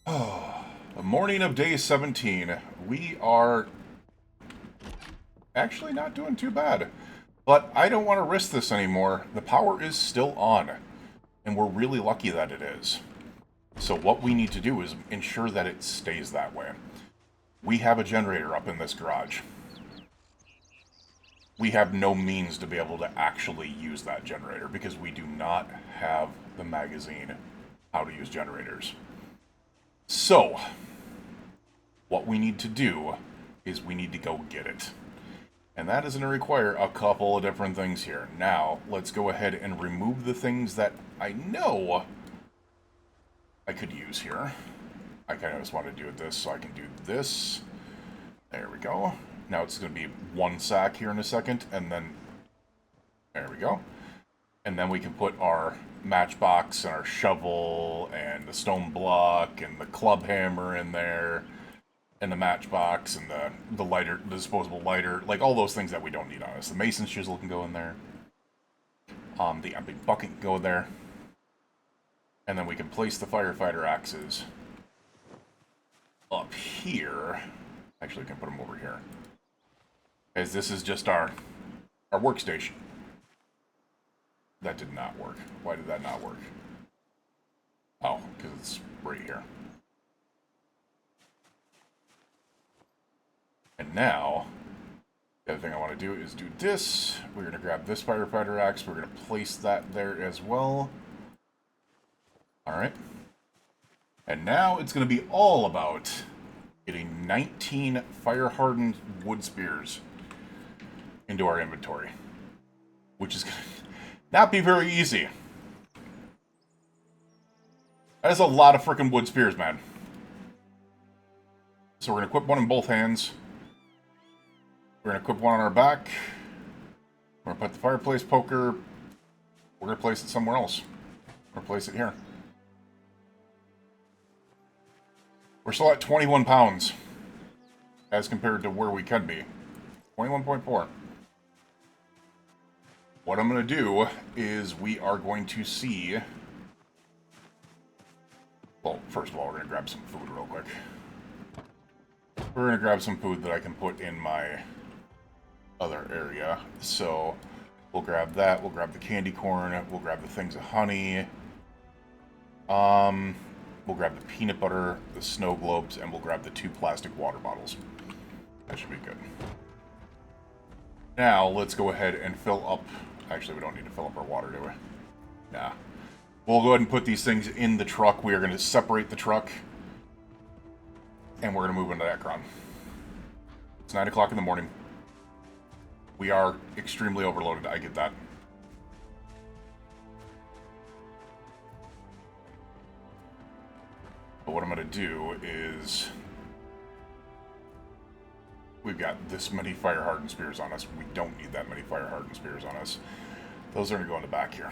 The morning of day 17. We are actually not doing too bad. But I don't want to risk this anymore. The power is still on. And we're really lucky that it is. So what we need to do is ensure that it stays that way. We have a generator up in this garage. We have no means to be able to actually use that generator because we do not have the magazine how to use generators. So, what we need to do is we need to go get it. And that is going to require a couple of different things here. Now, let's go ahead and remove the things that I know I could use here. I kind of just want to do this so I can do this. There we go. Now it's going to be one sack here in a second, and then there we go. And then we can put our matchbox and our shovel and the stone block and the club hammer in there and the matchbox and the lighter, the disposable lighter, like all those things that we don't need on us. The mason's chisel can go in there. The big bucket can go there. And then we can place the firefighter axes up here. Actually, we can put them over here. As this is just our workstation. That did not work. Why did that not work? Oh, because it's right here. And now, the other thing I want to do is do this. We're going to grab this firefighter axe. We're going to place that there as well. Alright. And now it's going to be all about getting 19 fire-hardened wood spears into our inventory. Which is going to not be very easy. That is a lot of freaking wood spears, man. So we're going to equip one in both hands. We're going to equip one on our back. We're going to put the fireplace poker. We're going to place it somewhere else. We're going to place it here. We're still at 21 pounds. As compared to where we could be. 21.4. What I'm going to do is we are going to see... Well, first of all, we're going to grab some food real quick. We're going to grab some food that I can put in my other area. So, we'll grab that. We'll grab the candy corn. We'll grab the things of honey. We'll grab the peanut butter, the snow globes, and we'll grab the 2 plastic water bottles. That should be good. Now, let's go ahead and fill up... Actually, we don't need to fill up our water, do we? Nah. We'll go ahead and put these things in the truck. We are going to separate the truck. And we're going to move into Akron. It's 9 o'clock in the morning. We are extremely overloaded. I get that. But what I'm going to do is... We've got this many fire-hardened spears on us. We don't need that many fire-hardened spears on us. Those are going to go in the back here.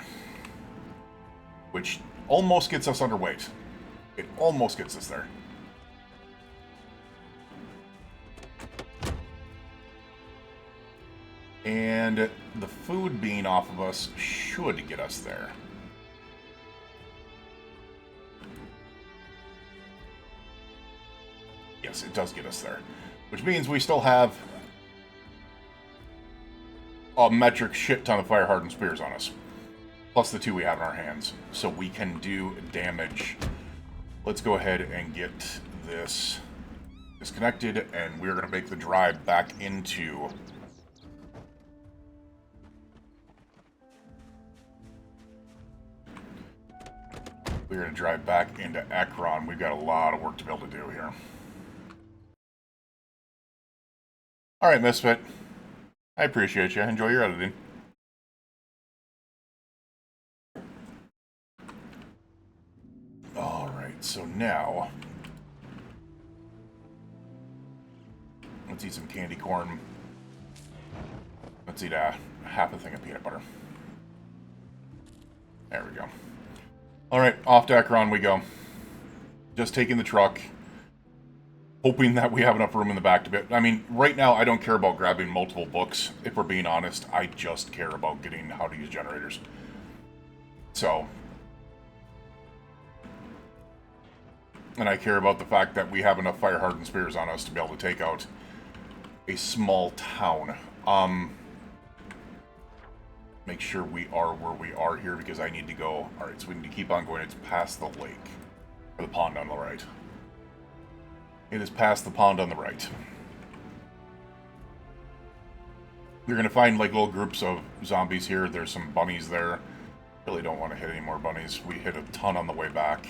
Which almost gets us underweight. It almost gets us there. And the food being off of us should get us there. Yes, it does get us there. Which means we still have a metric shit ton of fire-hardened spears on us. Plus the 2 we have in our hands. So we can do damage. Let's go ahead and get this disconnected. And we're going to make the drive back into... We're going to drive back into Akron. We've got a lot of work to be able to do here. Alright, Misfit. I appreciate you. Enjoy your editing. Alright, so now... Let's eat some candy corn. Let's eat half a thing of peanut butter. There we go. Alright, off to Akron we go. Just taking the truck. Hoping that we have enough room in the back to be... I mean, right now I don't care about grabbing multiple books, if we're being honest. I just care about getting how to use generators. So... And I care about the fact that we have enough fire-hardened spears on us to be able to take out a small town. Make sure we are where we are here because I need to go. Alright, so we need to keep on going. It's past the lake. Or the pond on the right. It is past the pond on the right. You're going to find like little groups of zombies here. There's some bunnies there. Really don't want to hit any more bunnies. We hit a ton on the way back.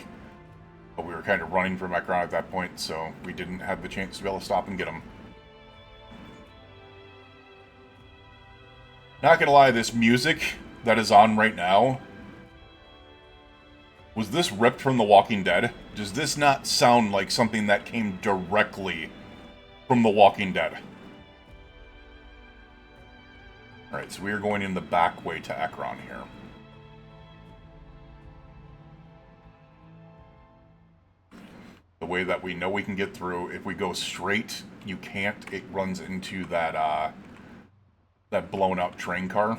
But we were kind of running from Ekron at that point, so we didn't have the chance to be able to stop and get them. Not gonna lie, this music that is on right now, was this ripped from The Walking Dead? Does this not sound like something that came directly from The Walking Dead? Alright, so we are going in the back way to Ekron here. The way that we know we can get through. If we go straight, you can't. It runs into that, that blown out train car.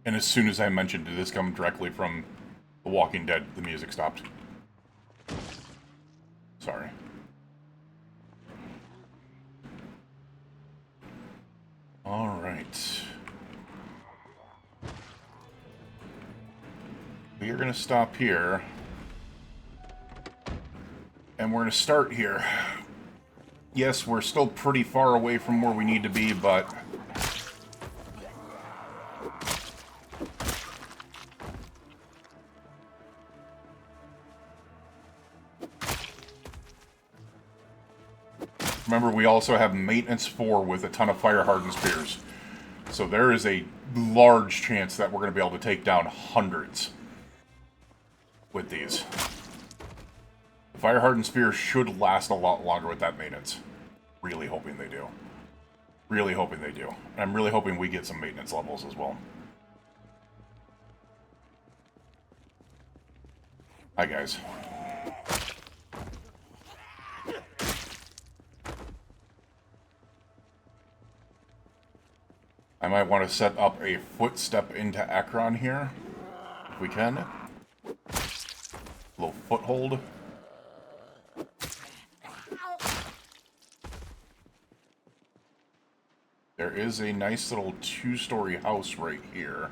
And as soon as I mentioned it is coming directly from The Walking Dead, the music stopped. Sorry. Alright. We are going to stop here. And we're going to start here. Yes, we're still pretty far away from where we need to be, but... Remember, we also have maintenance 4 with a ton of fire-hardened spears. So there is a large chance that we're going to be able to take down hundreds with these. The fire-hardened spears should last a lot longer with that maintenance. Really hoping they do. Really hoping they do. And I'm really hoping we get some maintenance levels as well. Hi, guys. I might want to set up a footstep into Ekron here, if we can. A little foothold. There is a nice little 2-story house right here.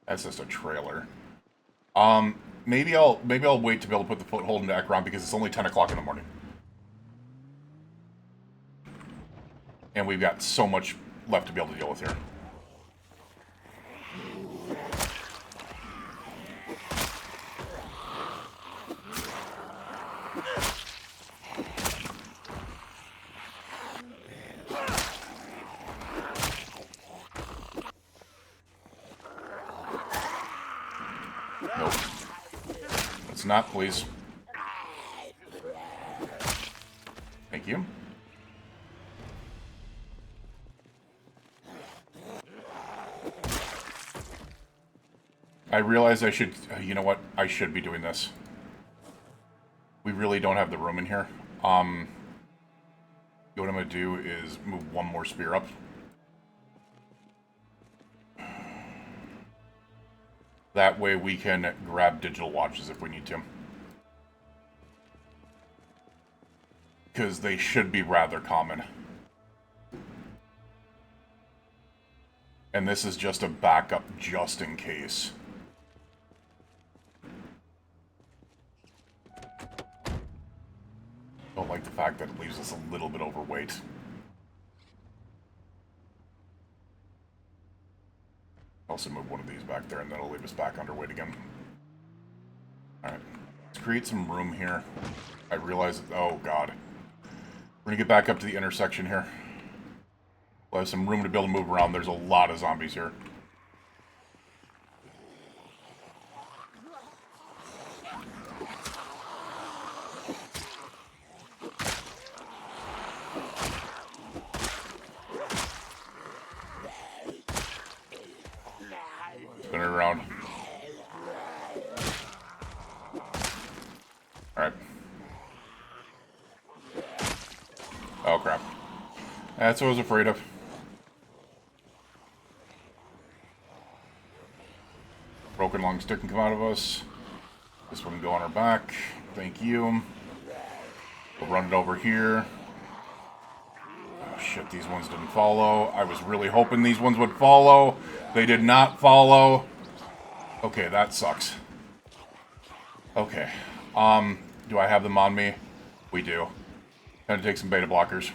That's just a trailer. Maybe I'll wait to be able to put the foothold into Ekron because it's only 10 o'clock in the morning. And we've got so much left to be able to deal with here. Nope. Let's not, please. Thank you. I realize I should, you know what, I should be doing this. We really don't have the room in here. What I'm going to do is move one more spear up. That way we can grab digital watches if we need to. Because they should be rather common. And this is just a backup just in case. Don't like the fact that it leaves us a little bit overweight. Also move one of these back there and that'll leave us back underweight again. Alright, let's create some room here. I realize, oh god. We're gonna get back up to the intersection here. We'll have some room to be able to move around. There's a lot of zombies here. Spin it around. Alright. Oh crap. That's what I was afraid of. broken long stick can come out of us. This one can go on our back. Thank you. We'll run it over here. Oh shit, these ones didn't follow. I was really hoping these ones would follow. They did not follow. Okay, that sucks. Okay. Do I have them on me? We do. Time to take some beta blockers.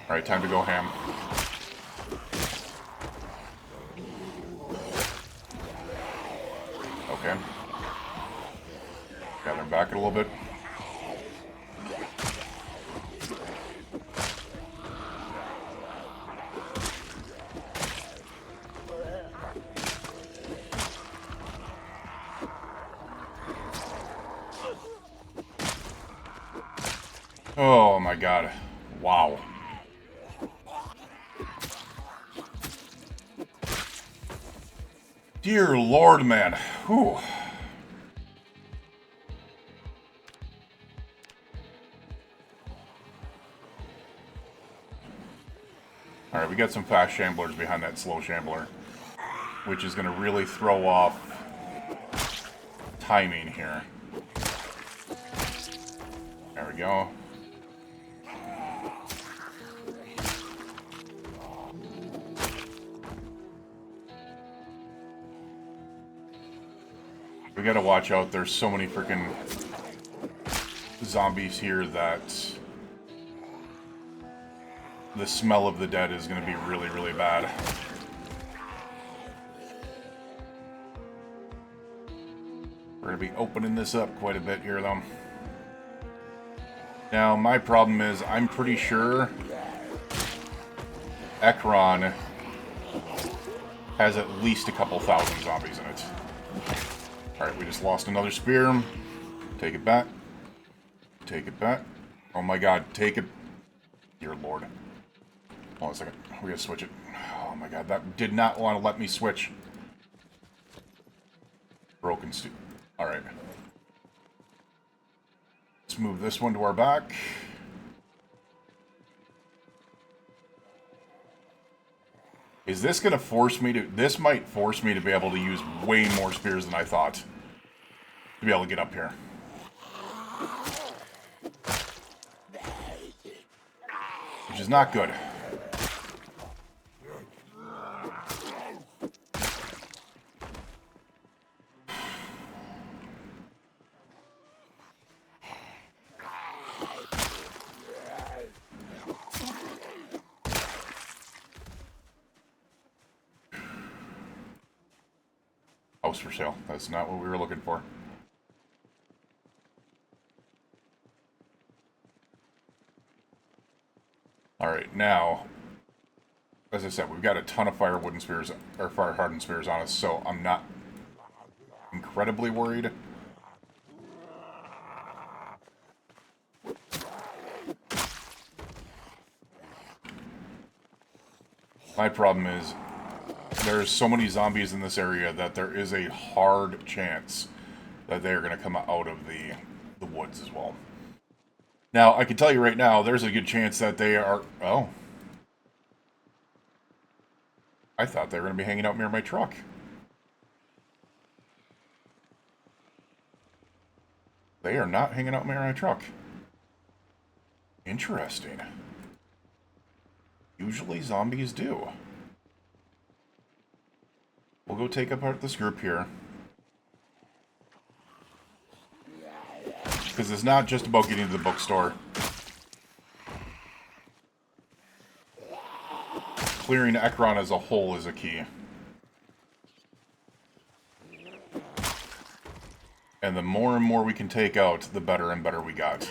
Alright, time to go ham. Okay. Gather back a little bit. Oh my god. Wow. Dear Lord, man. Whew. Alright, we got some fast shamblers behind that slow shambler, which is going to really throw off timing here. There we go. We gotta watch out, there's so many freaking zombies here that the smell of the dead is gonna be really, really bad. We're gonna be opening this up quite a bit here, though. Now, my problem is, I'm pretty sure Ekron has at least a couple thousand zombies in it. Alright, we just lost another spear. Take it back. Take it back. Oh my god, take it. Dear Lord. Hold on a second. We gotta switch it. Oh my god, that did not want to let me switch. Broken stew. Alright. Let's move this one to our back. Is this going to force me to... This might force me to be able to use way more spears than I thought. To be able to get up here. Which is not good. House for sale. That's not what we were looking for. Alright, now, as I said, we've got a ton of firewood and spears, or fire hardened spears on us, so I'm not incredibly worried. My problem is, there's so many zombies in this area that there is a hard chance that they are going to come out of the woods as well. Now, I can tell you right now, there's a good chance that they are... Oh. I thought they were going to be hanging out near my truck. They are not hanging out near my truck. Interesting. Usually zombies do. We'll go take apart this group here. Because it's not just about getting to the bookstore. Clearing Ekron as a whole is a key. And the more and more we can take out, the better and better we got.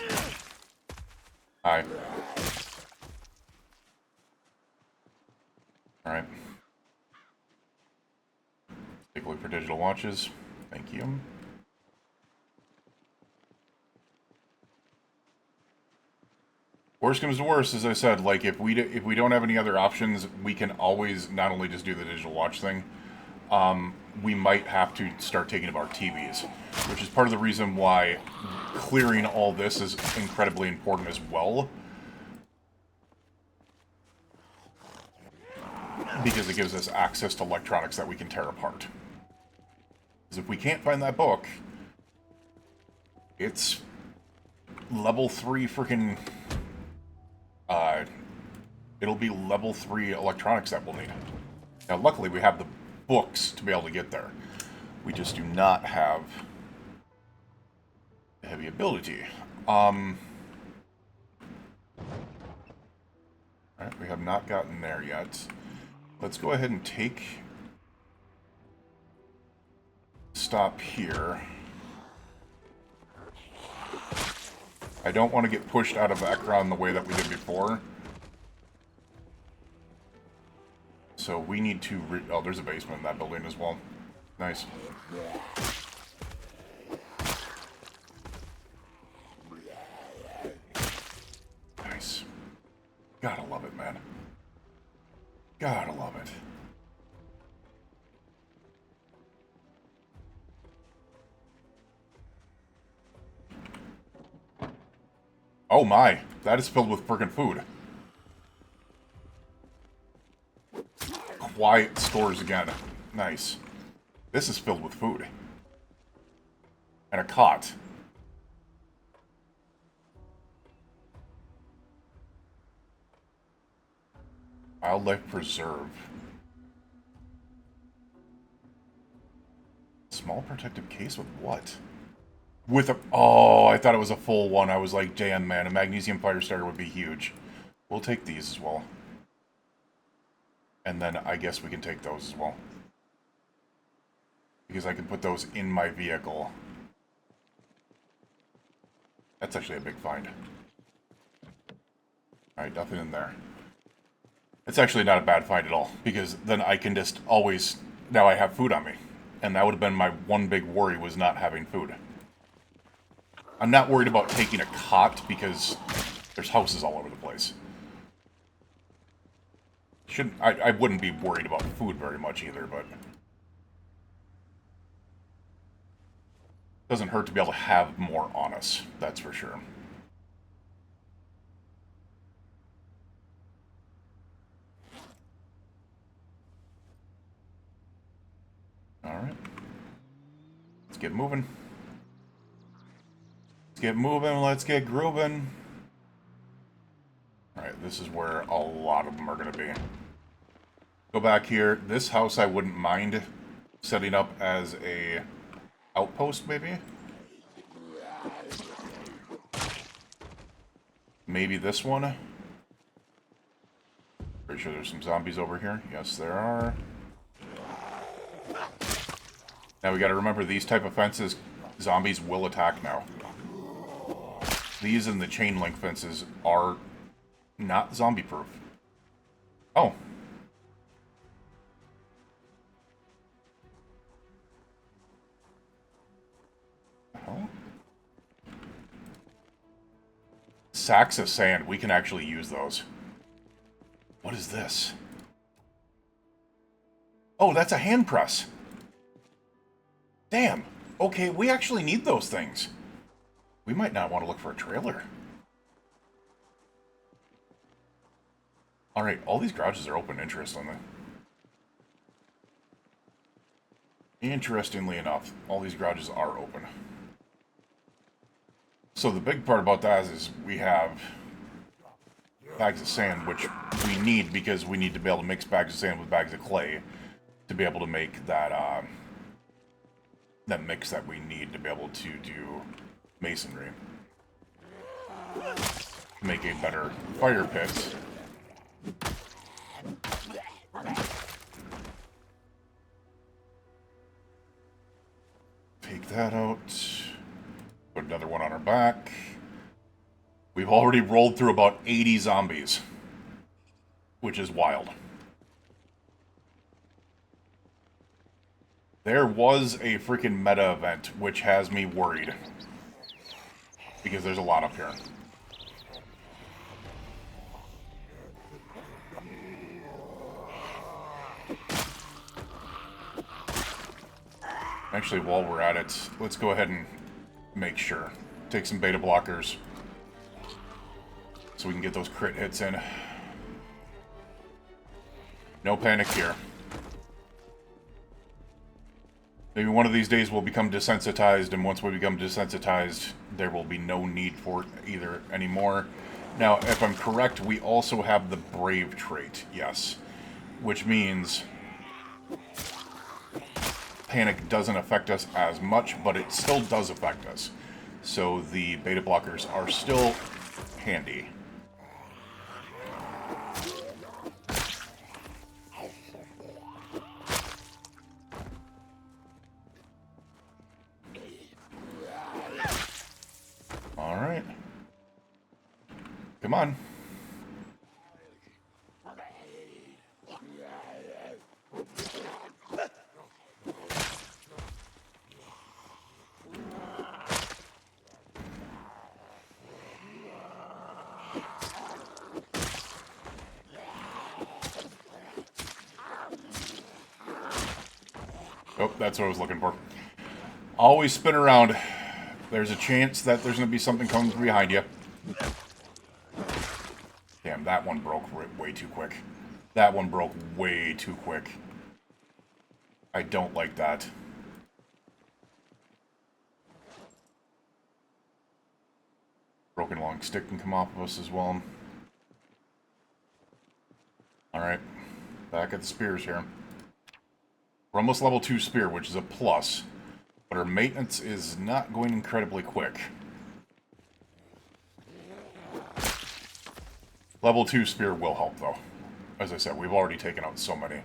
Hi. Alright. Take a look for digital watches. Thank you. Worst comes to worst, as I said, like if we don't have any other options, we can always not only just do the digital watch thing. We might have to start taking apart TVs, which is part of the reason why clearing all this is incredibly important as well. because it gives us access to electronics that we can tear apart. Because if we can't find that book, it's level 3 freaking... it'll be level 3 electronics that we'll need. Now, luckily, we have the books to be able to get there. We just do not have the heavy ability. Alright, we have not gotten there yet. Let's go ahead and take... stop here. I don't want to get pushed out of the background the way that we did before. So we need to... oh, there's a basement in that building as well. Nice. Nice. Gotta love it, man. Gotta love it. Oh my, that is filled with friggin' food. Quiet stores again. Nice. This is filled with food. And a cot. Wildlife preserve. Small protective case with what? With a... oh, I thought it was a full one. I was like, damn, man, a magnesium fire starter would be huge. We'll take these as well. And then I guess we can take those as well. Because I can put those in my vehicle. That's actually a big find. Alright, nothing in there. It's actually not a bad find at all. Because then I can just always... now I have food on me. And that would have been my one big worry, was not having food. I'm not worried about taking a cot because there's houses all over the place. I wouldn't be worried about food very much either, but... doesn't hurt to be able to have more on us, that's for sure. Alright. Let's get moving. Let's get moving, let's get grooving. Alright, this is where a lot of them are going to be. Go back here. This house I wouldn't mind setting up as a outpost, maybe? Maybe this one? Pretty sure there's some zombies over here. Yes, there are. Now we gotta remember, these type of fences, zombies will attack now. These and the chain link fences are not zombie proof. Oh. Oh. Sacks of sand. We can actually use those. What is this? Oh, that's a hand press. Damn. Okay, we actually need those things. We might not want to look for a trailer. Alright, all these garages are open, interestingly. Interestingly enough, all these garages are open. So the big part about that is we have bags of sand, which we need because we need to be able to mix bags of sand with bags of clay to be able to make that that mix that we need to be able to do masonry. Make a better fire pit. Take that out. Put another one on our back. We've already rolled through about 80 zombies, which is wild. There was a freaking meta event, which has me worried. Because there's a lot up here. Actually, while we're at it, let's go ahead and make sure. Take some beta blockers. So we can get those crit hits in. No panic here. Maybe one of these days we'll become desensitized, and once we become desensitized, there will be no need for it either anymore. Now, if I'm correct, we also have the Brave trait, yes. Which means panic doesn't affect us as much, but it still does affect us. So the beta blockers are still handy. Alright. Come on. Oh, that's what I was looking for. Always spin around. There's a chance that there's going to be something coming from behind you. Damn, that one broke way too quick. That one broke way too quick. I don't like that. Broken long stick can come off of us as well. Alright. Back at the spears here. We're almost level 2 spear, which is a plus. But our maintenance is not going incredibly quick. Level 2 spear will help, though. As I said, we've already taken out so many.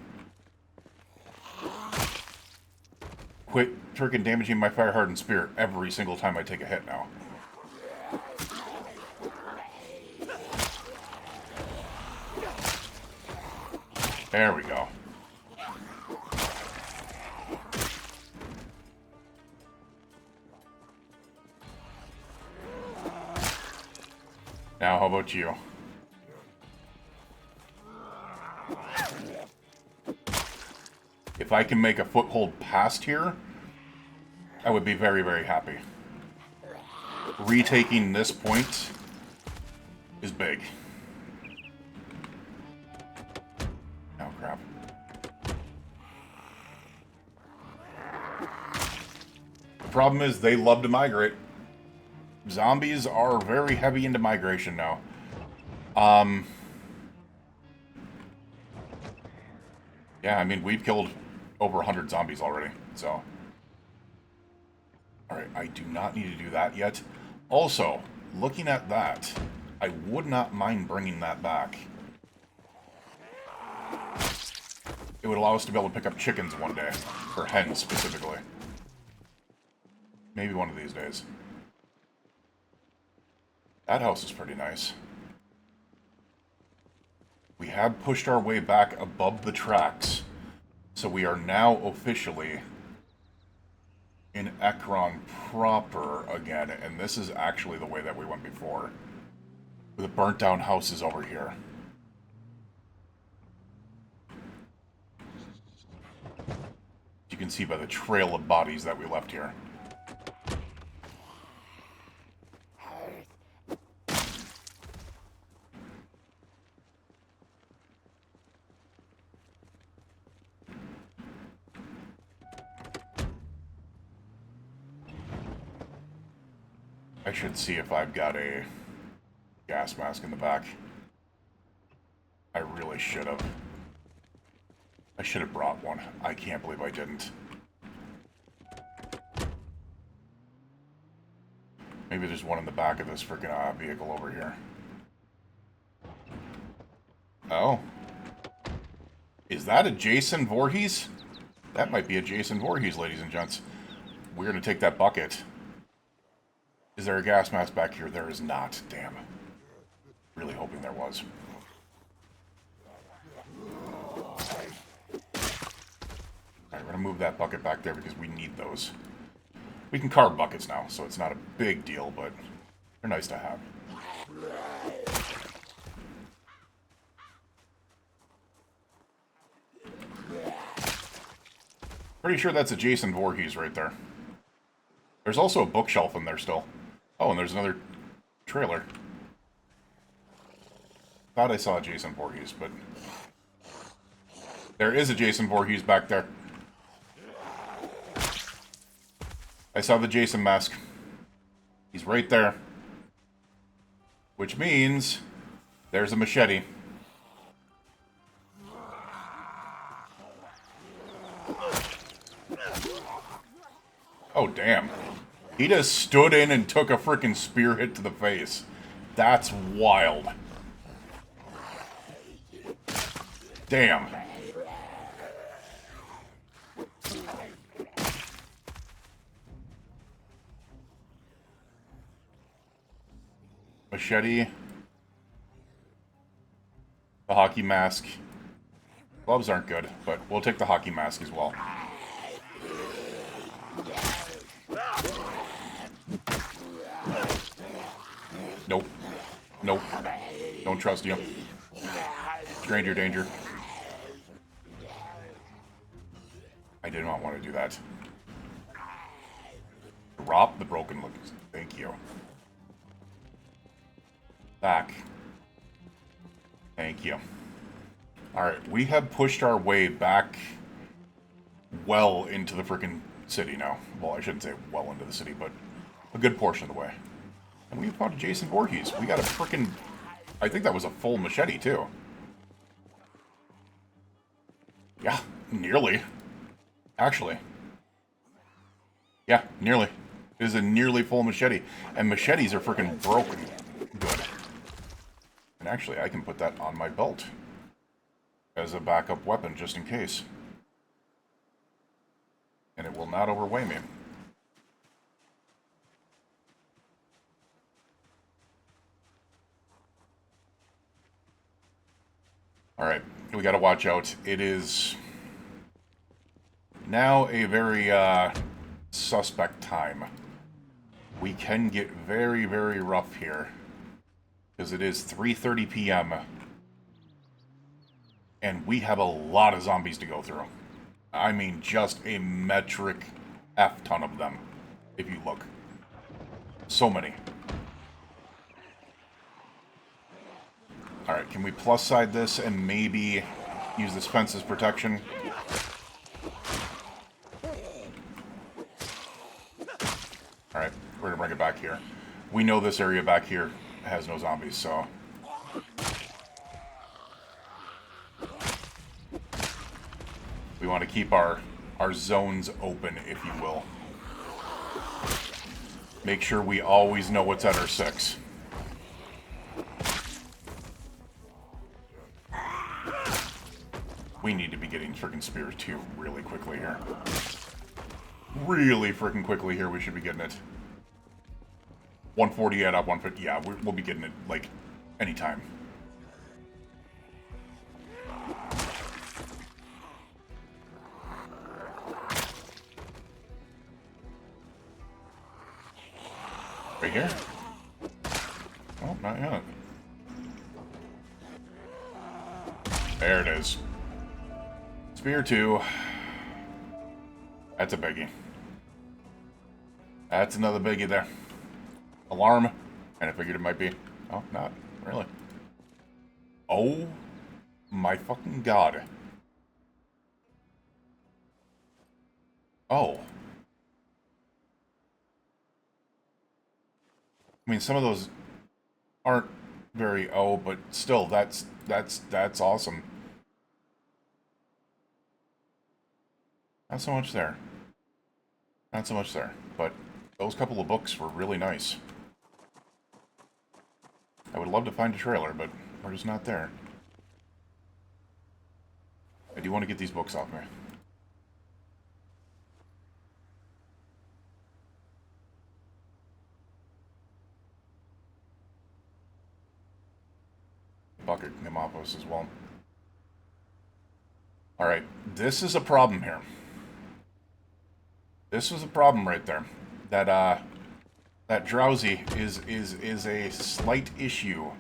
Quit freaking damaging my fire-hardened spear every single time I take a hit now. There we go. Now, how about you? If I can make a foothold past here, I would be very, very happy. Retaking this point is big. Oh, crap. The problem is they love to migrate. Zombies are very heavy into migration now. Yeah, I mean, we've killed over 100 zombies already, so. Alright, I do not need to do that yet. Also, looking at that, I would not mind bringing that back. It would allow us to be able to pick up chickens one day, or hens specifically. Maybe one of these days. That house is pretty nice. We have pushed our way back above the tracks, so we are now officially in Ekron proper again, and this is actually the way that we went before. The burnt down houses over here. You can see by the trail of bodies that we left here. I should see if I've got a gas mask in the back. I really should have. I should have brought one. I can't believe I didn't. Maybe there's one in the back of this freaking vehicle over here. Oh. Is that a Jason Voorhees? That might be a Jason Voorhees, ladies and gents. We're going to take that bucket. Is there a gas mask back here? There is not. Damn. Really hoping there was. Alright, we're going to move that bucket back there because we need those. We can carve buckets now, so it's not a big deal, but they're nice to have. Pretty sure that's a Jason Voorhees right there. There's also a bookshelf in there still. Oh, and there's another trailer. Thought I saw Jason Voorhees, but There is a Jason Voorhees back there. I saw the Jason mask. He's right there. Which means there's a machete. Oh, damn. He just stood in and took a freaking spear hit to the face. That's wild. Damn. Machete. The hockey mask. Gloves aren't good, but we'll take the hockey mask as well. Nope. Nope. Don't trust you. Stranger danger. I did not want to do that. Drop the broken look. Thank you. Back. Thank you. Alright, we have pushed our way back well into the frickin' city now. Well, I shouldn't say well into the city, but a good portion of the way. And we found Jason Voorhees. We got a frickin'... I think that was a full machete, too. Yeah, nearly. Actually. Yeah, nearly. It is a nearly full machete. And machetes are frickin' broken. Good. And actually, I can put that on my belt as a backup weapon, just in case. And it will not overweigh me. Alright, we gotta watch out. It is now a very suspect time. We can get very, very rough here. Because it is 3:30 p.m. And we have a lot of zombies to go through. I mean, just a metric F-ton of them, if you look. So many. Alright, can we plus side this and maybe use this fence as protection? Alright, we're gonna bring it back here. We know this area back here has no zombies, so... we want to keep our zones open, if you will. Make sure we always know what's at our 6. We need to be getting freaking spears too really quickly here. Really freaking quickly here, we should be getting it. 140 at up 150. Yeah, we'll be getting it, like, anytime. Right here? Oh, not yet. There it is. Spear 2. That's a biggie. That's another biggie there. Alarm. And I figured it might be. Oh, not really. Oh my fucking god. Oh. I mean, some of those aren't very but still, that's awesome. Not so much there. Not so much there. But those couple of books were really nice. I would love to find a trailer, but we're just not there. I do want to get these books off me. Bucket can come off us as well. Alright, this is a problem here. This was a problem right there. That drowsy is a slight issue.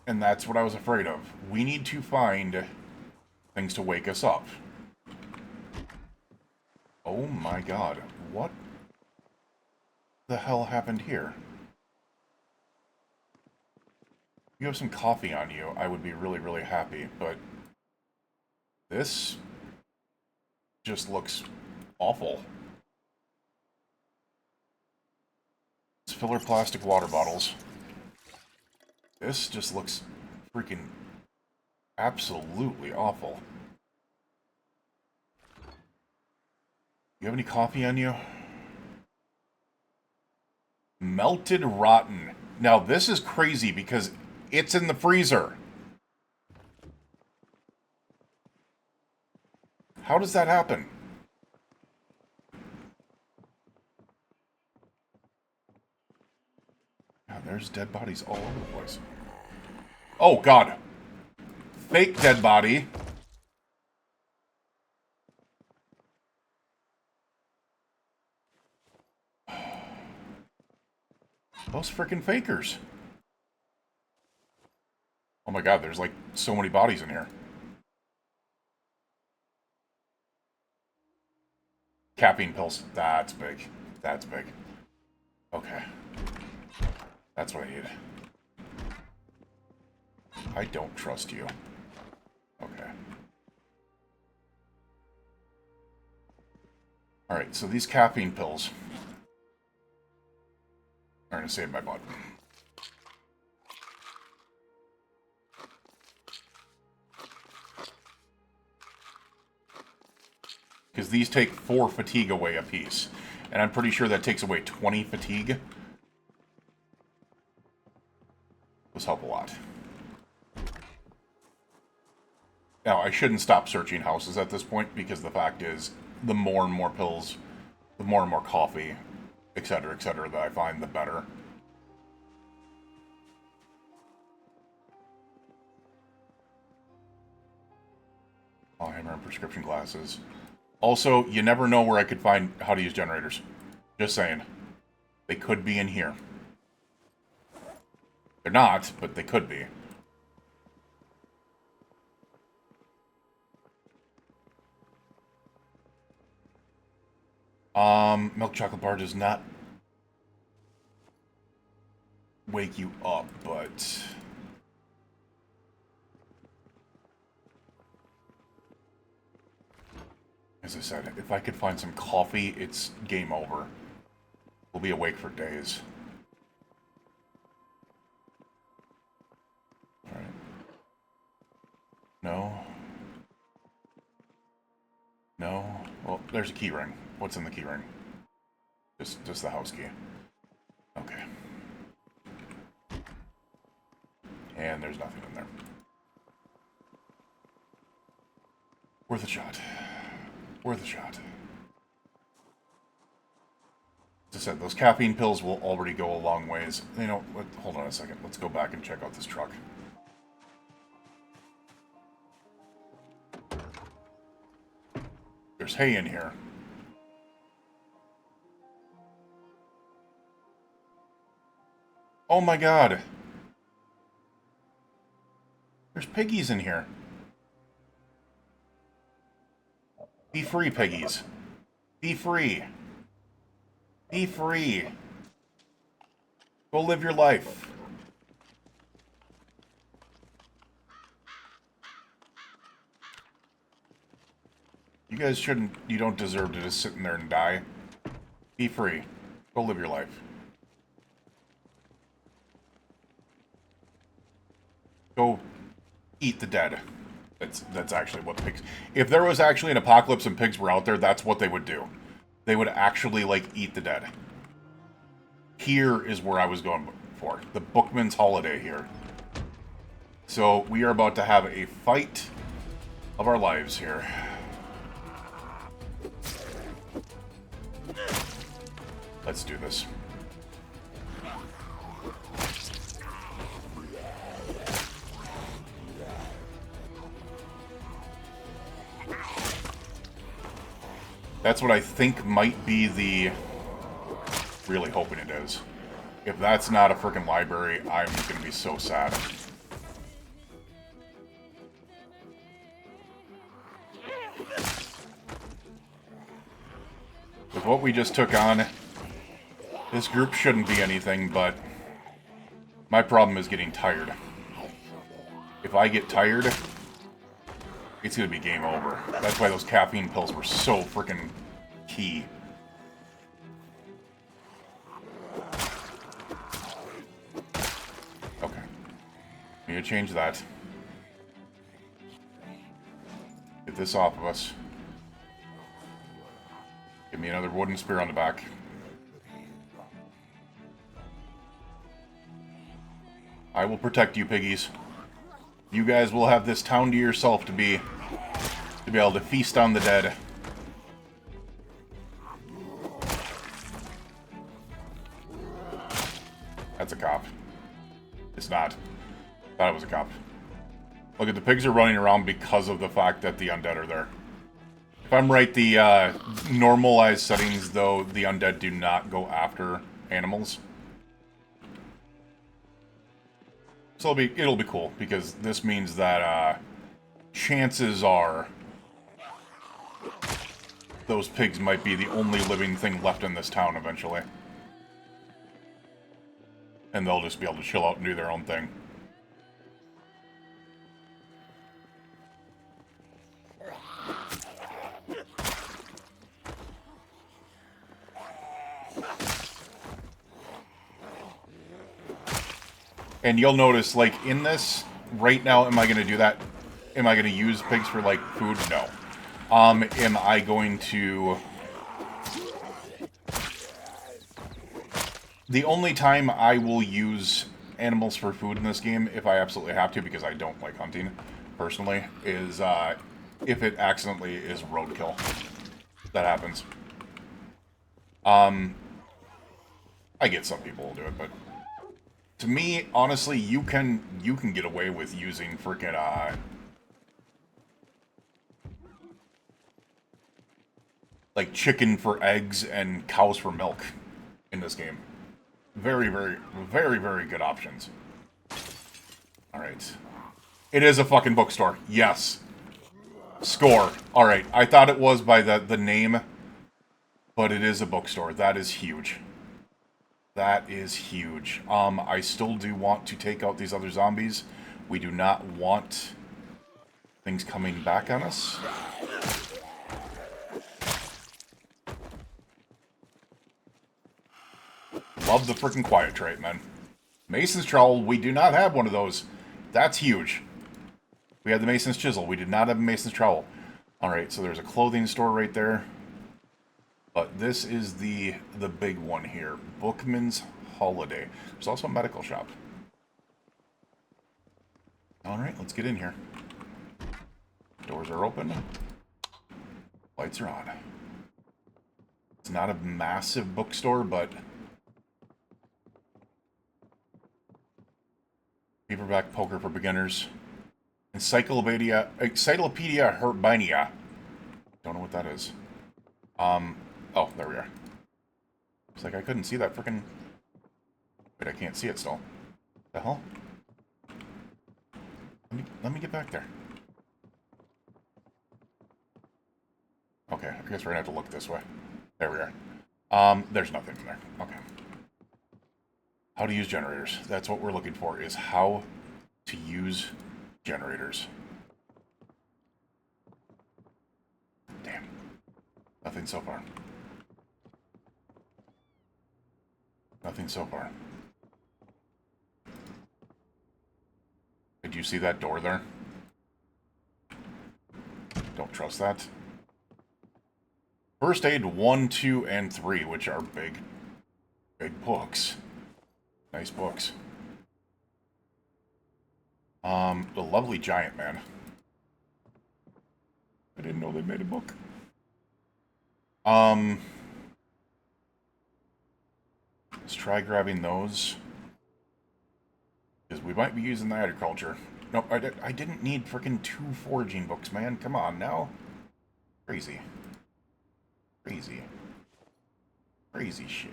And that's what I was afraid of. We need to find things to wake us up. Oh my god. What the hell happened here? If you have some coffee on you, I would be really, really happy, but This just looks awful. It's filler plastic water bottles. This just looks freaking absolutely awful. You have any coffee on you? Melted rotten. Now this is crazy because it's in the freezer. How does that happen? God, there's dead bodies all over the place. Oh, God. Fake dead body. Those frickin' fakers. Oh my God, there's like so many bodies in here. Caffeine pills. That's big. That's big. Okay. That's what I need. I don't trust you. Okay. Alright, so these caffeine pills are going to save my butt. Because these take 4 fatigue away a piece. And I'm pretty sure that takes away 20 fatigue. Those help a lot. Now, I shouldn't stop searching houses at this point, because the fact is, the more and more pills, the more and more coffee, etc., that I find, the better. Oh, hammer and prescription glasses. Also, you never know where I could find how to use generators. Just saying. They could be in here. They're not, but they could be. Milk chocolate bar does not wake you up, but... As I said, if I could find some coffee, it's game over. We'll be awake for days. Alright. No. No. Well, there's a key ring. What's in the key ring? Just the house key. Okay. And there's nothing in there. Worth a shot. Worth a shot. As I said, those caffeine pills will already go a long ways. You know, hold on a second. Let's go back and check out this truck. There's hay in here. Oh my God. There's piggies in here. Be free, piggies. Be free. Be free. Go live your life. You guys shouldn't, you don't deserve to just sit in there and die. Be free. Go live your life. Go eat the dead. That's actually what pigs... If there was actually an apocalypse and pigs were out there, that's what they would do. They would actually, like, eat the dead. Here is where I was going for. The Bookman's Holiday here. So, we are about to have a fight of our lives here. Let's do this. That's what I think might be the... Really hoping it is. If that's not a freaking library, I'm gonna be so sad. With what we just took on, this group shouldn't be anything, but my problem is getting tired. If I get tired, it's gonna be game over. That's why those caffeine pills were so freaking key. Okay. Need to change that. Get this off of us. Give me another wooden spear on the back. I will protect you, piggies. You guys will have this town to yourself to be able to feast on the dead. That's a cop. It's not. Thought it was a cop. Look at the pigs are running around because of the fact that the undead are there. If I'm right, the normalized settings, though, the undead do not go after animals. So it'll be cool, because this means that chances are those pigs might be the only living thing left in this town eventually. And they'll just be able to chill out and do their own thing. And you'll notice, like, in this, right now, am I going to do that? Am I going to use pigs for, like, food? No. Am I going to... The only time I will use animals for food in this game, if I absolutely have to, because I don't like hunting, personally, is, if it accidentally is roadkill. That happens. I get some people will do it, but... To me, honestly, you can get away with using freaking like chicken for eggs and cows for milk in this game. Very, very, very, very good options. Alright. It is a fucking bookstore. Yes. Score. Alright. I thought it was by the name, but it is a bookstore. That is huge. That is huge. I still do want to take out these other zombies. We do not want things coming back on us. Love the freaking quiet trait, man. Mason's trowel, we do not have one of those. That's huge. We had the Mason's chisel. We did not have a Mason's trowel. Alright, so there's a clothing store right there. But this is the big one here. Bookman's Holiday. There's also a medical shop. Alright, let's get in here. Doors are open. Lights are on. It's not a massive bookstore, but... Paperback poker for beginners. Encyclopedia Herbinia. Don't know what that is. Oh, there we are. It's like I couldn't see that frickin'... Wait, I can't see it still. The hell? Let me get back there. Okay, I guess we're gonna have to look this way. There we are. There's nothing in there. Okay. How to use generators. That's what we're looking for, is how to use generators. Damn. Nothing so far. Nothing so far. Did you see that door there? Don't trust that. First aid 1, 2, and 3, which are big books. Nice books. The Lovely Giant Man. I didn't know they made a book. Let's try grabbing those. Because we might be using the agriculture. No, I didn't need freaking 2 foraging books, man. Come on, now. Crazy. Crazy. Crazy shit.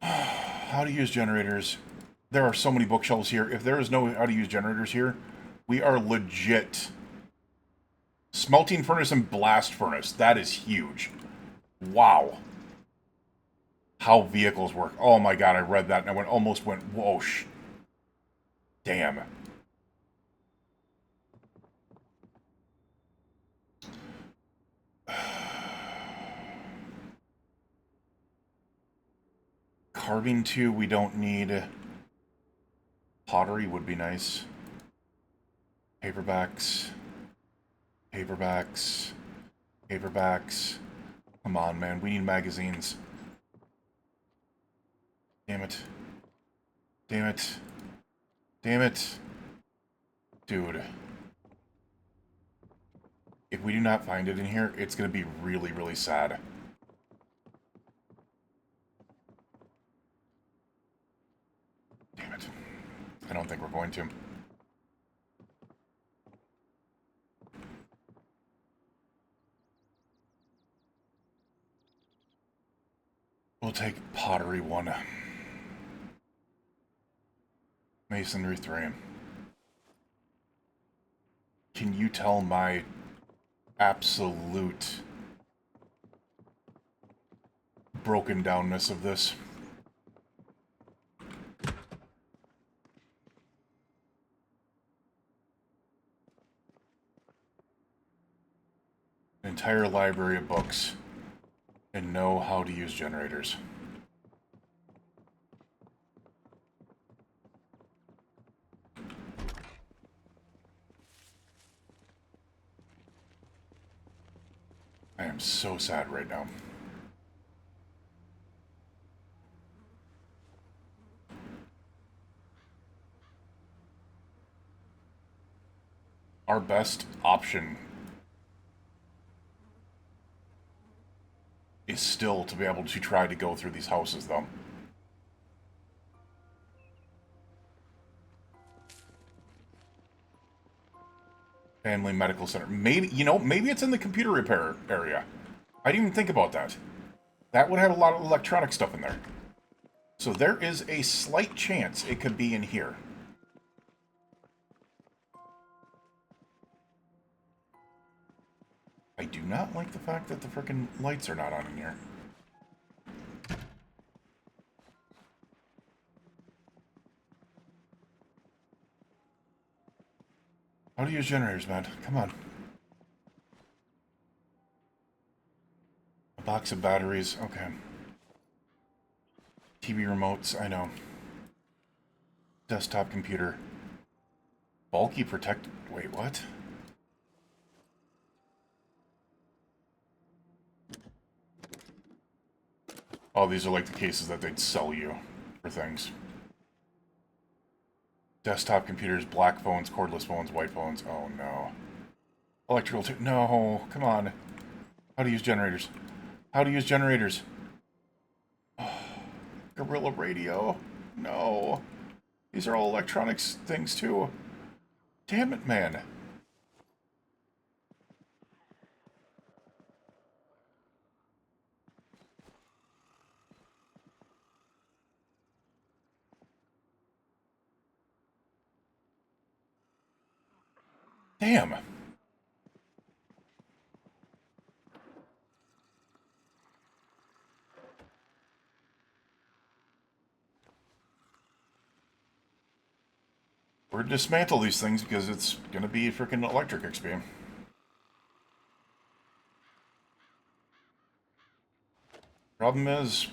How to use generators. There are so many bookshelves here. If there is no how to use generators here, we are legit. Smelting furnace and blast furnace. That is huge. Wow. How vehicles work. Oh my god, I read that and I almost went, whoosh. Damn. Carbine 2 we don't need. Pottery would be nice. Paperbacks. Paperbacks. Paperbacks. Come on, man. We need magazines. Damn it. Damn it. Damn it. Dude. If we do not find it in here, it's going to be really, really sad. Damn it. I don't think we're going to. We'll take pottery 1. Masonry 3. Can you tell my absolute broken downness of this? An entire library of books and know how to use generators. I am so sad right now. Our best option is still to be able to try to go through these houses, though. Family Medical Center. Maybe, you know, maybe it's in the computer repair area. I didn't even think about that. That would have a lot of electronic stuff in there. So there is a slight chance it could be in here. I do not like the fact that the frickin' lights are not on in here. How to use generators, man. Come on. A box of batteries. Okay. TV remotes. I know. Desktop computer. Bulky protect... Wait, what? Oh, these are like the cases that they'd sell you for things. Desktop computers, black phones, cordless phones, white phones. Oh, no. Electrical... No, come on. How to use generators. How to use generators. Oh, Gorilla radio. No. These are all electronics things, too. Damn it, man. Damn. We're going to dismantle these things because it's going to be freaking electric XP. Problem is,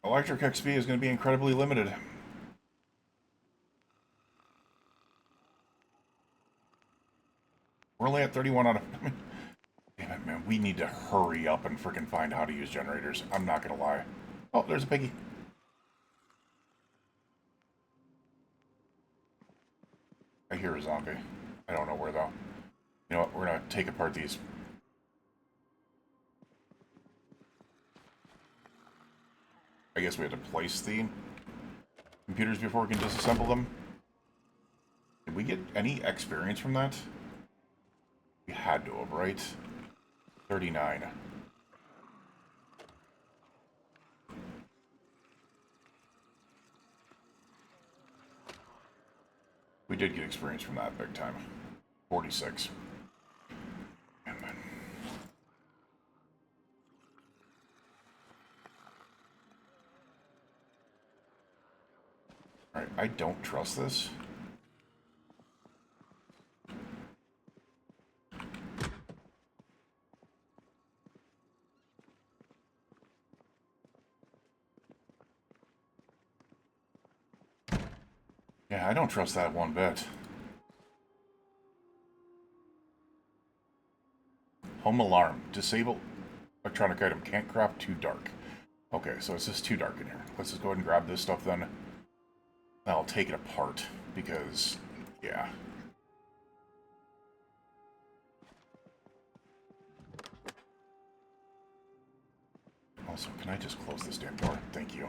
electric XP is going to be incredibly limited. We're only at 31 out of... Damn it, man. We need to hurry up and freaking find how to use generators. I'm not going to lie. Oh, there's a piggy. I hear a zombie. I don't know where, though. You know what? We're going to take apart these. I guess we have to place the computers before we can disassemble them. Did we get any experience from that? We had to have, right? 39. We did get experience from that big time. 46. Alright, I don't trust this. Yeah, I don't trust that one bit. Home alarm. Disable electronic item. Can't craft too dark. Okay, so it's just too dark in here. Let's just go ahead and grab this stuff then. I'll take it apart because, yeah. Also, can I just close this damn door? Thank you.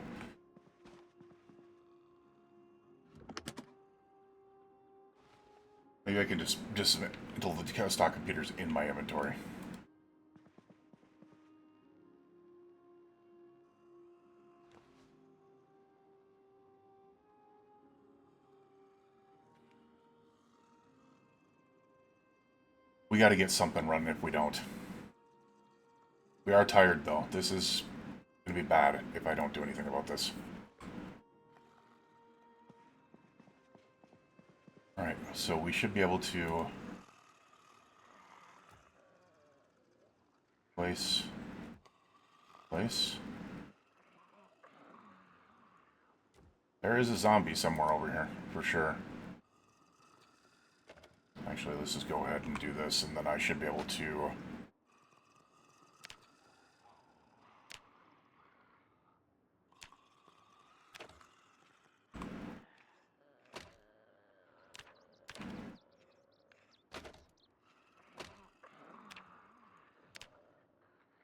Maybe I can just dismiss until the stock computer's in my inventory. We gotta get something running if we don't. We are tired, though. This is gonna be bad if I don't do anything about this. Alright, so we should be able to place. There is a zombie somewhere over here, for sure. Actually, let's just go ahead and do this, and then I should be able to...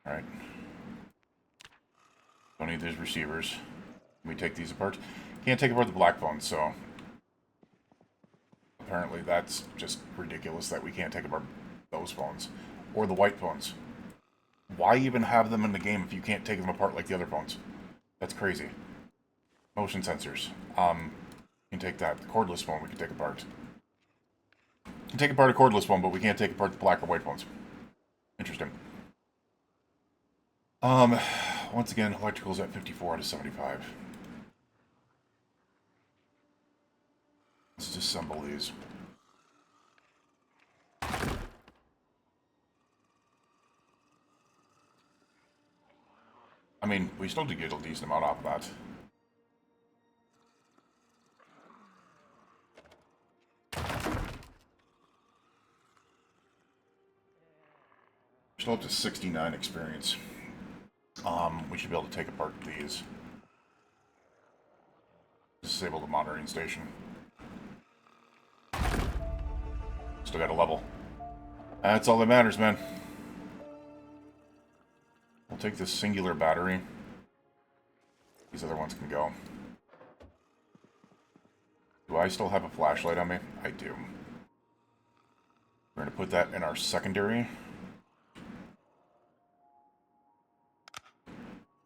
Alright. Don't need these receivers. Can we take these apart? Can't take apart the black phones, so... Apparently that's just ridiculous that we can't take apart those phones. Or the white phones. Why even have them in the game if you can't take them apart like the other phones? That's crazy. Motion sensors. You can take that. The cordless phone we can take apart. You can take apart a cordless phone, but we can't take apart the black or white phones. Interesting. Once again, electrical's at 54 out of 75. Let's disassemble these. I mean, we still did get a decent amount off of that. Still up to 69 experience. We should be able to take apart these. Disable the monitoring station. Still got a level. That's all that matters, man. We'll take this singular battery. These other ones can go. Do I still have a flashlight on me? I do. We're going to put that in our secondary.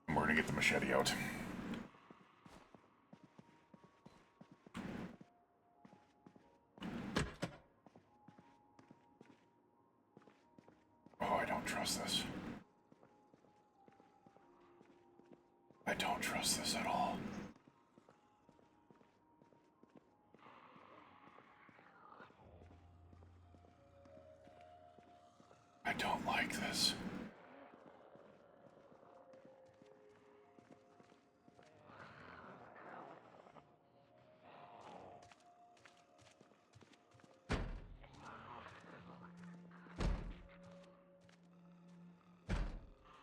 And we're going to get the machete out. Oh, I don't trust this. I don't trust this at all. I don't like this.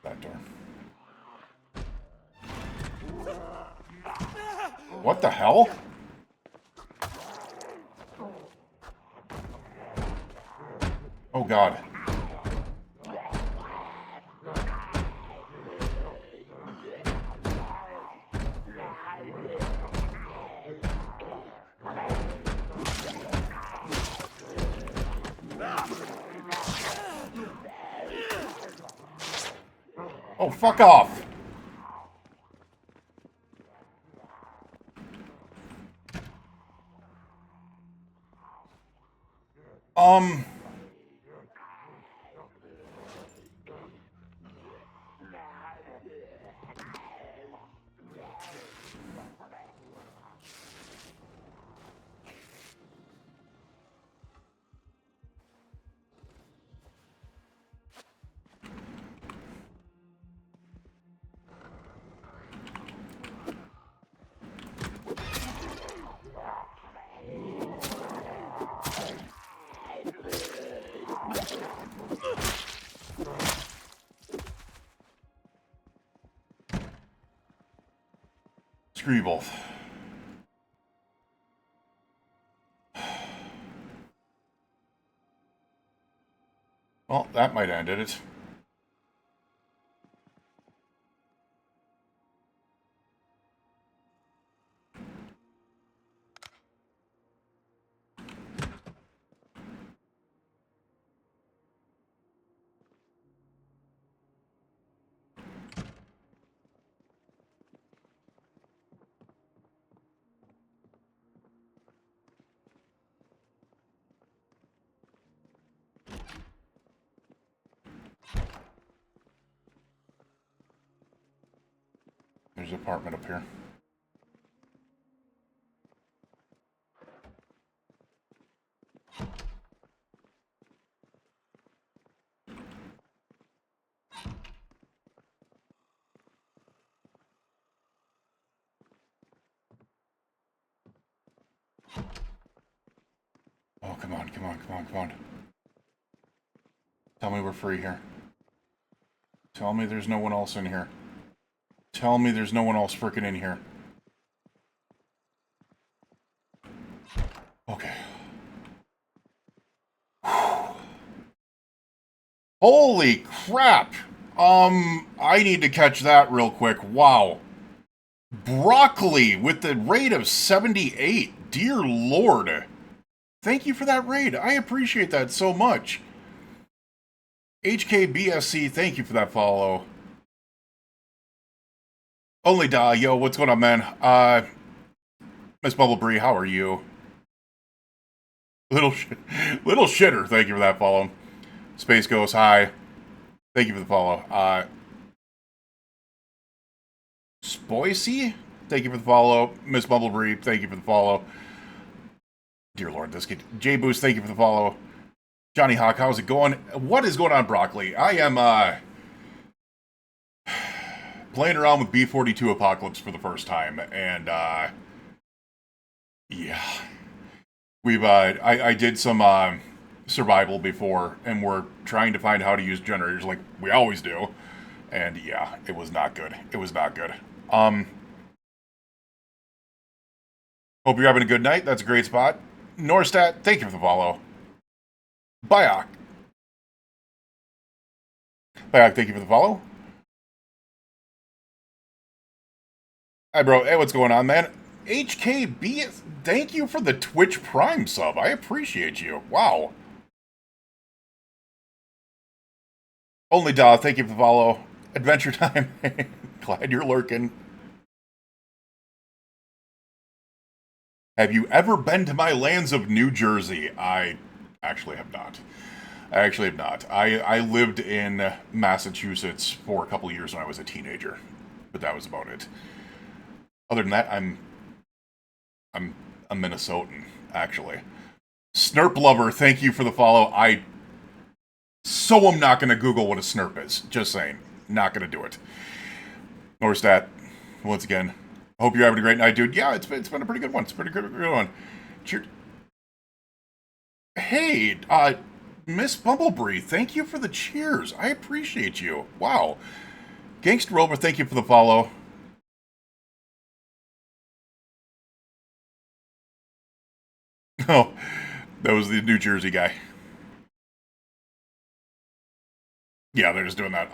That door. What the hell? Oh God. Oh, fuck off. Screw you both. Well, that might end it. There's an apartment up here. Oh, come on, come on, come on, come on. Tell me we're free here. Tell me there's no one else in here. Tell me there's no one else freaking in here. Okay. Holy crap! I need to catch that real quick. Wow. Broccoli with the rate of 78. Dear Lord. Thank you for that raid. I appreciate that so much. HKBSC, thank you for that follow. Only Da, yo, what's going on, man? Miss Bubblebree, how are you? Little shitter, thank you for that follow. Space Ghost, hi. Thank you for the follow. Spoicy, thank you for the follow. Miss Bubblebree, thank you for the follow. Dear Lord, this kid. J-Boost, thank you for the follow. Johnny Hawk, how's it going? What is going on, Broccoli? I am, playing around with B42 Apocalypse for the first time, and, yeah. We've, I did some, survival before, and we're trying to find how to use generators like we always do, and yeah, it was not good. It was not good. Hope you're having a good night. That's a great spot. Norstat, thank you for the follow. Biok, thank you for the follow. Hi, bro. Hey, what's going on, man? HKB, thank you for the Twitch Prime sub. I appreciate you. Wow. Only Da, thank you for the follow. Adventure Time, glad you're lurking. Have you ever been to my lands of New Jersey? I actually have not. I lived in Massachusetts for a couple of years when I was a teenager, but that was about it. Other than that, I'm a Minnesotan, actually. Snurp Lover, thank you for the follow. I'm not going to Google what a snurp is. Just saying. Not going to do it. Norstat, once again, hope you're having a great night, dude. Yeah, it's been a pretty good one. It's a pretty good one. Cheers. Hey, Miss Bumblebree, thank you for the cheers. I appreciate you. Wow. Gangster Rover, thank you for the follow. Oh, that was the New Jersey guy. Yeah, they're just doing that.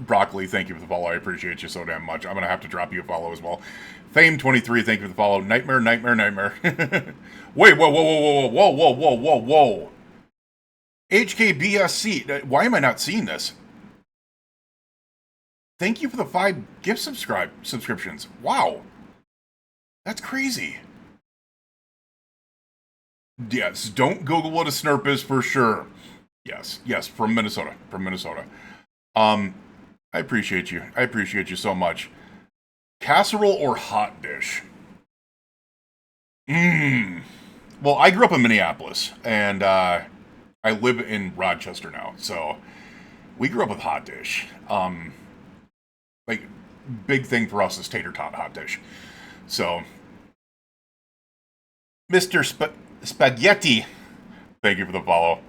Broccoli, thank you for the follow. I appreciate you so damn much. I'm gonna have to drop you a follow as well. Fame23, thank you for the follow. Nightmare. Wait, whoa. HKBSC, why am I not seeing this? Thank you for the 5 gift subscriptions. Wow. That's crazy. Yes, don't Google what a snurp is for sure. Yes, from Minnesota. I appreciate you. I appreciate you so much. Casserole or hot dish? Well, I grew up in Minneapolis, and I live in Rochester now, so we grew up with hot dish. Like, big thing for us is tater tot hot dish. So, Mr. Spaghetti, thank you for the follow.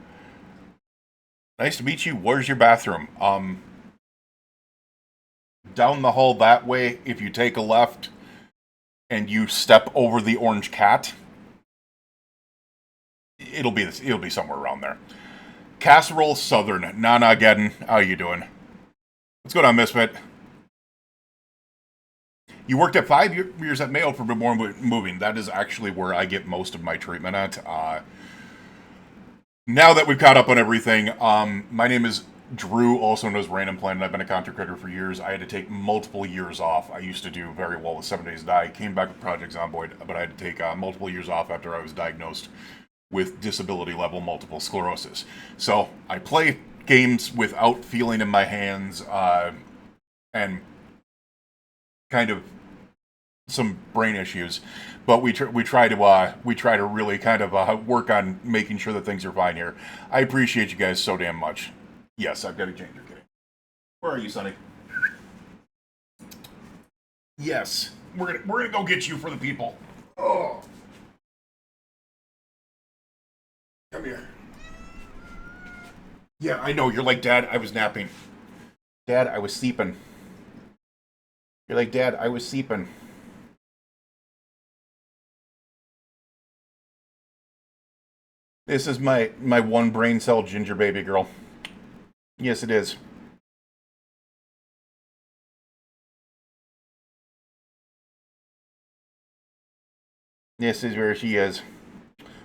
Nice to meet you. Where's your bathroom? Down the hall that way, if you take a left, and you step over the orange cat, it'll be somewhere around there. Casserole Southern, Nana Geddon, how you doing? What's going on, Misfit? You worked at 5 years at Mayo for before moving. That is actually where I get most of my treatment at. Now that we've caught up on everything, my name is Drew, also known as Random Planet. I've been a content creator for years. I had to take multiple years off. I used to do very well with 7 Days to Die. Came back with Project Zomboid, but I had to take multiple years off after I was diagnosed with disability level multiple sclerosis. So I play games without feeling in my hands, and kind of some brain issues, but we try to really kind of work on making sure that things are fine here. I appreciate you guys so damn much. Yes, I've got to change your kitty. Where are you, Sonny? Yes, we're gonna go get you for the people. Oh, come here. Yeah, I know. You're like, Dad, I was napping. Dad, I was sleeping. You're like, Dad, I was sleeping. This is my one brain cell ginger baby girl. Yes, it is. This is where she is.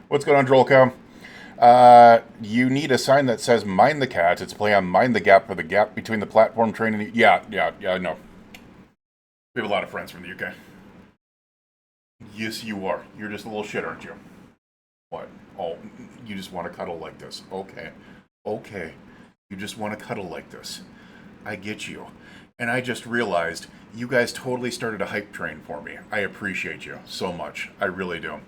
What's going on, Drolco? You need a sign that says "Mind the Cat." It's play on "Mind the Gap" for the gap between the platform train and the... Yeah, I know. We have a lot of friends from the UK. Yes, you are. You're just a little shit, aren't you? What? Oh, you just want to cuddle like this. Okay. Okay. You just want to cuddle like this. I get you. And I just realized you guys totally started a hype train for me. I appreciate you so much. I really do.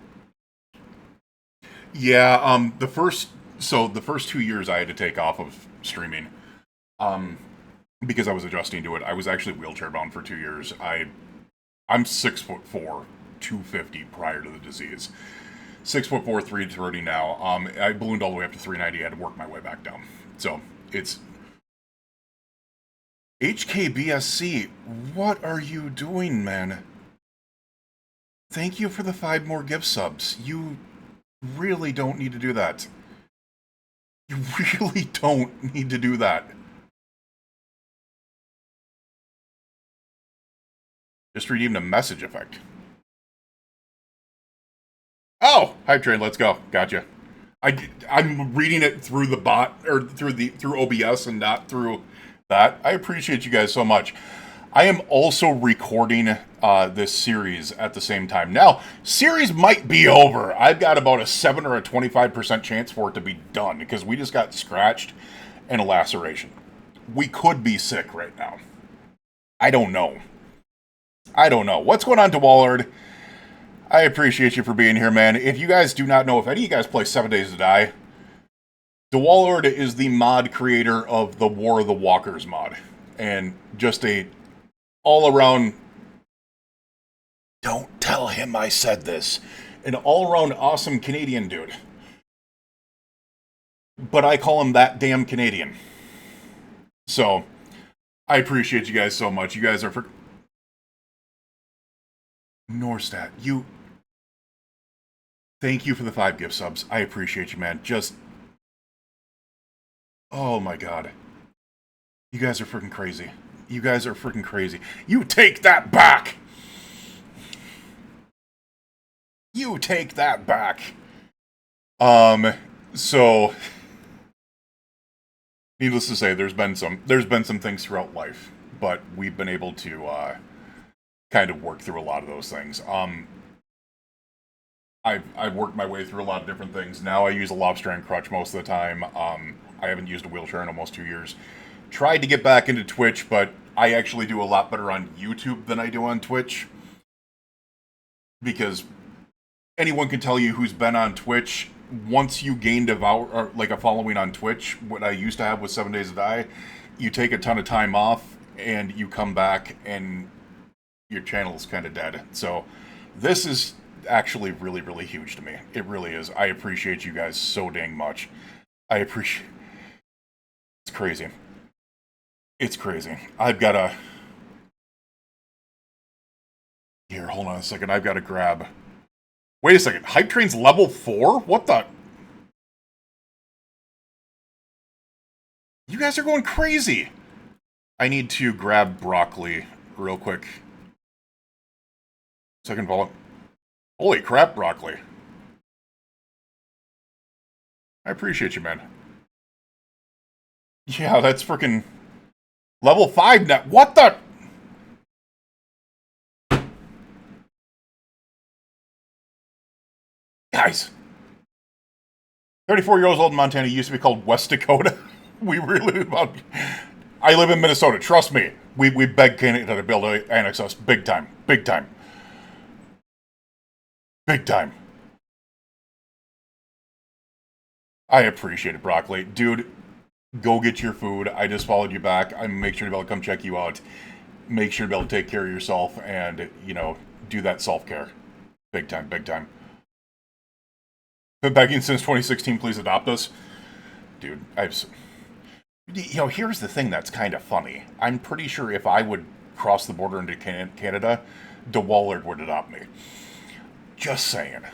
Yeah, the first 2 years I had to take off of streaming, um, because I was adjusting to it. I was actually wheelchair bound for 2 years. I'm 6'4", 250 prior to the disease. 6'4", 330 now. I ballooned all the way up to 390. I had to work my way back down. So it's HKBSC. What are you doing, man? Thank you for the 5 more gift subs. You really don't need to do that. You really don't need to do that. Just redeemed a message effect. Oh, hype train, let's go. Gotcha. I'm reading it through the bot or through OBS and not through that. I appreciate you guys so much. I am also recording this series at the same time. Now, series might be over. I've got about a 7 or a 25% chance for it to be done because we just got scratched and a laceration. We could be sick right now. I don't know. What's going on, DeWallard? I appreciate you for being here, man. If you guys do not know, if any of you guys play 7 Days to Die, DeWallard is the mod creator of the War of the Walkers mod. And just a all-around... Don't tell him I said this. An all-around awesome Canadian dude. But I call him that damn Canadian. So, I appreciate you guys so much. You guys are... Norstat, you... Thank you for the 5 gift subs. I appreciate you, man. Just... Oh my god. You guys are freaking crazy. You guys are freaking crazy. You take that back! You take that back! So... Needless to say, there's been some things throughout life, but we've been able to, kind of work through a lot of those things. I've worked my way through a lot of different things. Now I use a lobster and crutch most of the time. I haven't used a wheelchair in almost 2 years. Tried to get back into Twitch, but I actually do a lot better on YouTube than I do on Twitch. Because anyone can tell you who's been on Twitch, once you gain a following on Twitch, what I used to have with 7 Days to Die, you take a ton of time off, and you come back, and your channel's kind of dead. So this is actually really, really huge to me. It really is. I appreciate you guys so dang much. It's crazy. It's crazy. I've got Here, hold on a second. I've got to grab... Wait a second. Hype Train's level 4? What the... You guys are going crazy! I need to grab broccoli real quick. Second bullet. Holy crap, broccoli. I appreciate you, man. Yeah, that's freaking... Level 5 now. What the... Guys. 34 years old in Montana, used to be called West Dakota. We really... I live in Minnesota, trust me. We beg Canada to be able to annex us. Big time. Big time. Big time. I appreciate it, broccoli. Dude, go get your food. I just followed you back. I make sure to be able to come check you out. Make sure to be able to take care of yourself and, you know, do that self-care. Big time, big time. Been begging since 2016, please adopt us. Dude, you know, here's the thing that's kind of funny. I'm pretty sure if I would cross the border into Canada, DeWallard would adopt me. Just saying.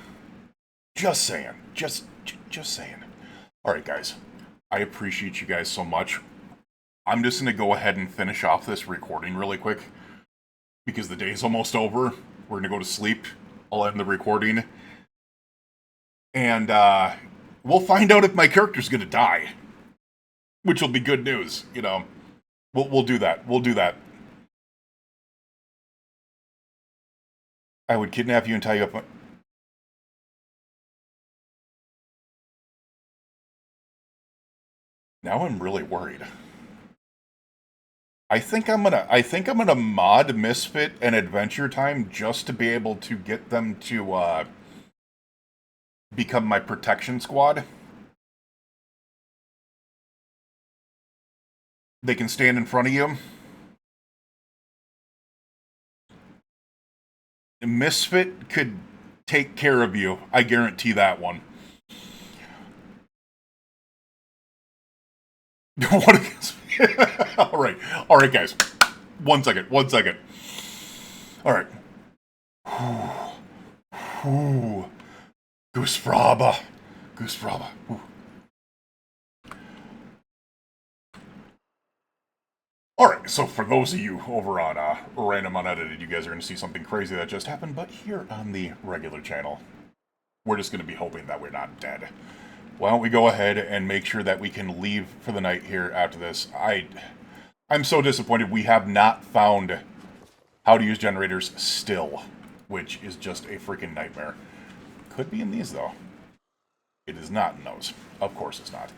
Just saying. Just saying. Alright, guys. I appreciate you guys so much. I'm just going to go ahead and finish off this recording really quick. Because the day's almost over. We're going to go to sleep. I'll end the recording. And, we'll find out if my character's going to die. Which will be good news, you know. We'll do that. We'll do that. I would kidnap you and tie you up. Now I'm really worried. I think I'm gonna mod Misfit and Adventure Time just to be able to get them to become my protection squad. They can stand in front of you. Misfit could take care of you. I guarantee that one. What? All right, guys. One second. All right. Goose Fraba. Ooh. Alright, so for those of you over on Random Unedited, you guys are going to see something crazy that just happened, but here on the regular channel, we're just going to be hoping that we're not dead. Why don't we go ahead and make sure that we can leave for the night here after this. I'm so disappointed we have not found how to use generators still, which is just a freaking nightmare. Could be in these, though. It is not in those. Of course it's not.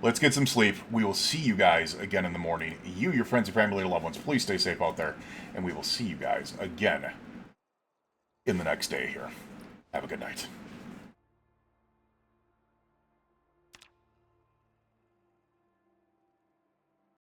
Let's get some sleep. We will see you guys again in the morning. You, your friends, your family, your loved ones, please stay safe out there. And we will see you guys again in the next day here. Have a good night.